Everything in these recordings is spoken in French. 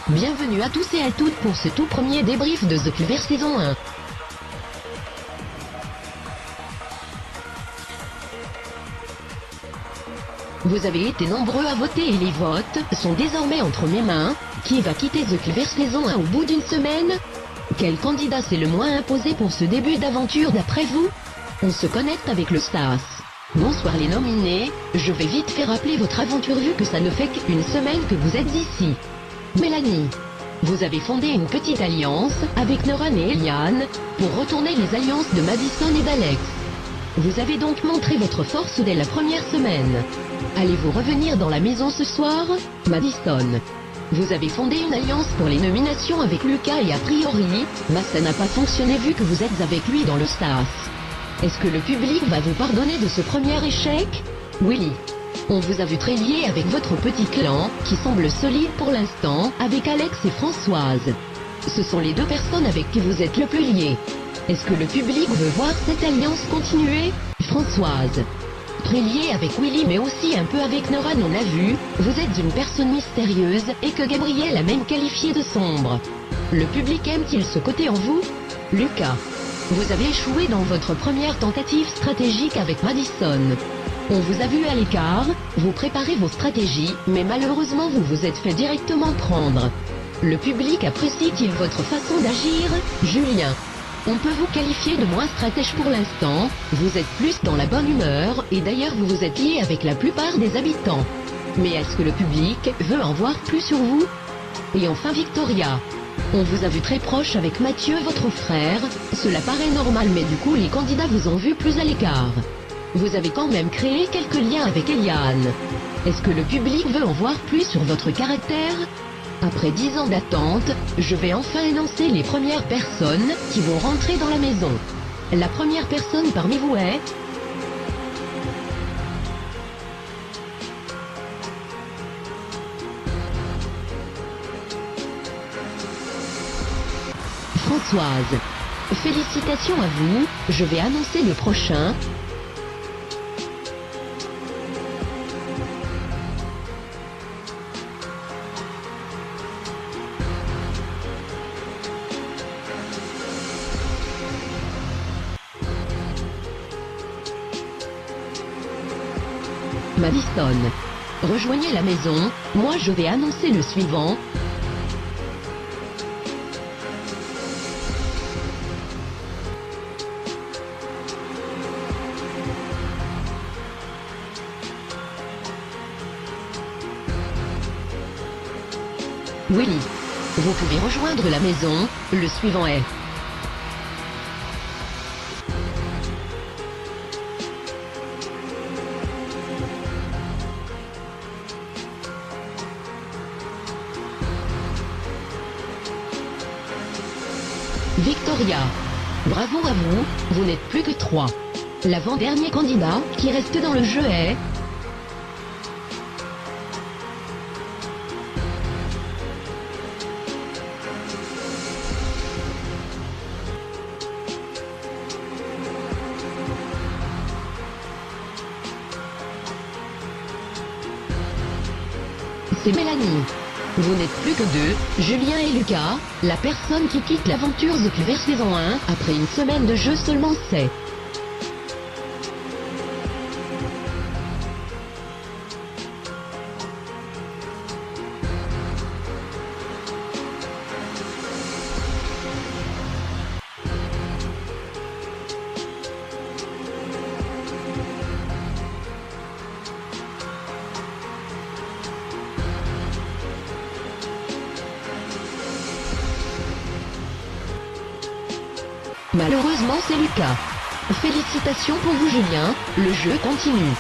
Bienvenue à tous et à toutes pour ce tout premier débrief de The Clover saison 1. Vous avez été nombreux à voter et les votes sont désormais entre mes mains. Qui va quitter The Clover saison 1 au bout d'une semaine? Quel candidat s'est le moins imposé pour ce début d'aventure d'après vous? On se connecte avec le Stas. Bonsoir les nominés, je vais vite faire rappeler votre aventure vu que ça ne fait qu'une semaine que vous êtes ici. Mélanie, vous avez fondé une petite alliance avec Noran et Eliane pour retourner les alliances de Madison et d'Alex. Vous avez donc montré votre force dès la première semaine. Allez-vous revenir dans la maison ce soir, Madison? Vous avez fondé une alliance pour les nominations avec Lucas et a priori, ça n'a pas fonctionné vu que vous êtes avec lui dans le Stas. Est-ce que le public va vous pardonner de ce premier échec? Willy, on vous a vu très lié avec votre petit clan, qui semble solide pour l'instant, avec Alex et Françoise. Ce sont les deux personnes avec qui vous êtes le plus liés. Est-ce que le public veut voir cette alliance continuer? Françoise, très liée avec Willy mais aussi un peu avec Noran, on a vu, vous êtes une personne mystérieuse et que Gabriel a même qualifié de sombre. Le public aime-t-il ce côté en vous? Lucas, vous avez échoué dans votre première tentative stratégique avec Madison. On vous a vu à l'écart, vous préparez vos stratégies, mais malheureusement vous vous êtes fait directement prendre. Le public apprécie-t-il votre façon d'agir? Julien, on peut vous qualifier de moins stratège pour l'instant, vous êtes plus dans la bonne humeur, et d'ailleurs vous vous êtes lié avec la plupart des habitants. Mais est-ce que le public veut en voir plus sur vous? Et enfin Victoria, on vous a vu très proche avec Mathieu, votre frère, cela paraît normal mais du coup les candidats vous ont vu plus à l'écart. Vous avez quand même créé quelques liens avec Eliane. Est-ce que le public veut en voir plus sur votre caractère? Après 10 ans d'attente, je vais enfin énoncer les premières personnes qui vont rentrer dans la maison. La première personne parmi vous est... Françoise. Félicitations à vous, je vais annoncer le prochain. Madison. Rejoignez la maison, moi je vais annoncer le suivant. Willy. Vous pouvez rejoindre la maison, le suivant est... Victoria. Bravo à vous, vous n'êtes plus que 3. L'avant-dernier candidat qui reste dans le jeu est... C'est Mélanie. Vous n'êtes plus que 2, Julien et Lucas, la personne qui quitte l'aventure The Clover saison 1, après une semaine de jeu seulement c'est... Malheureusement c'est Lucas. Félicitations pour vous Julien, le jeu continue.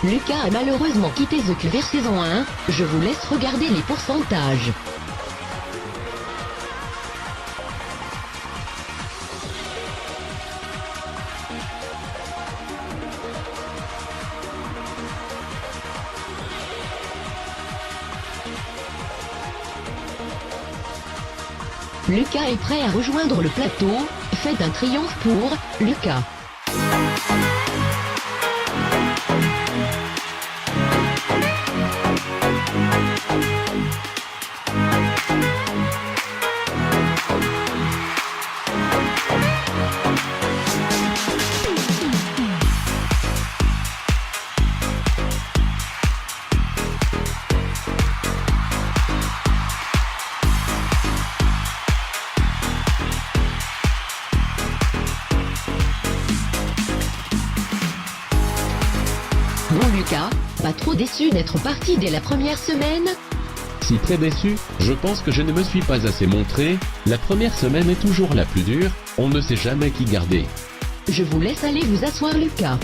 Lucas a malheureusement quitté The Clover saison 1, je vous laisse regarder les pourcentages. Lucas est prêt à rejoindre le plateau. Faites un triomphe pour Lucas. Bon Lucas, pas trop déçu d'être parti dès la première semaine? Si très déçu, je pense que je ne me suis pas assez montré. La première semaine est toujours la plus dure, on ne sait jamais qui garder. Je vous laisse aller vous asseoir Lucas.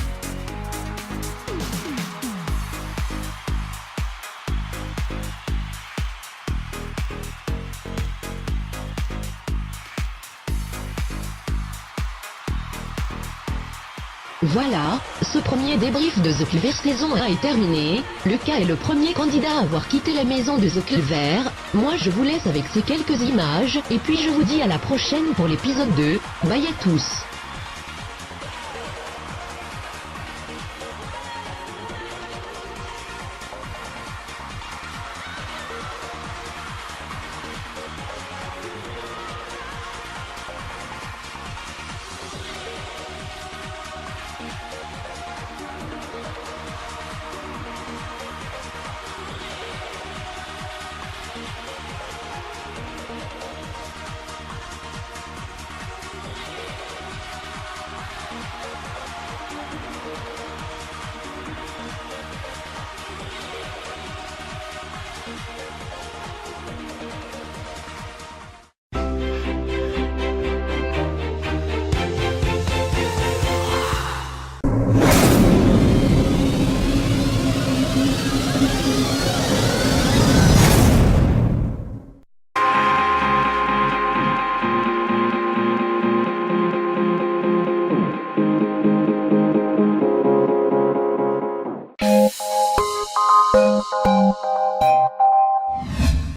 Voilà, ce premier débrief de The Cleaver saison 1 est terminé. Lucas est le premier candidat à avoir quitté la maison de The Cleaver. Moi je vous laisse avec ces quelques images, et puis je vous dis à la prochaine pour l'épisode 2. Bye à tous.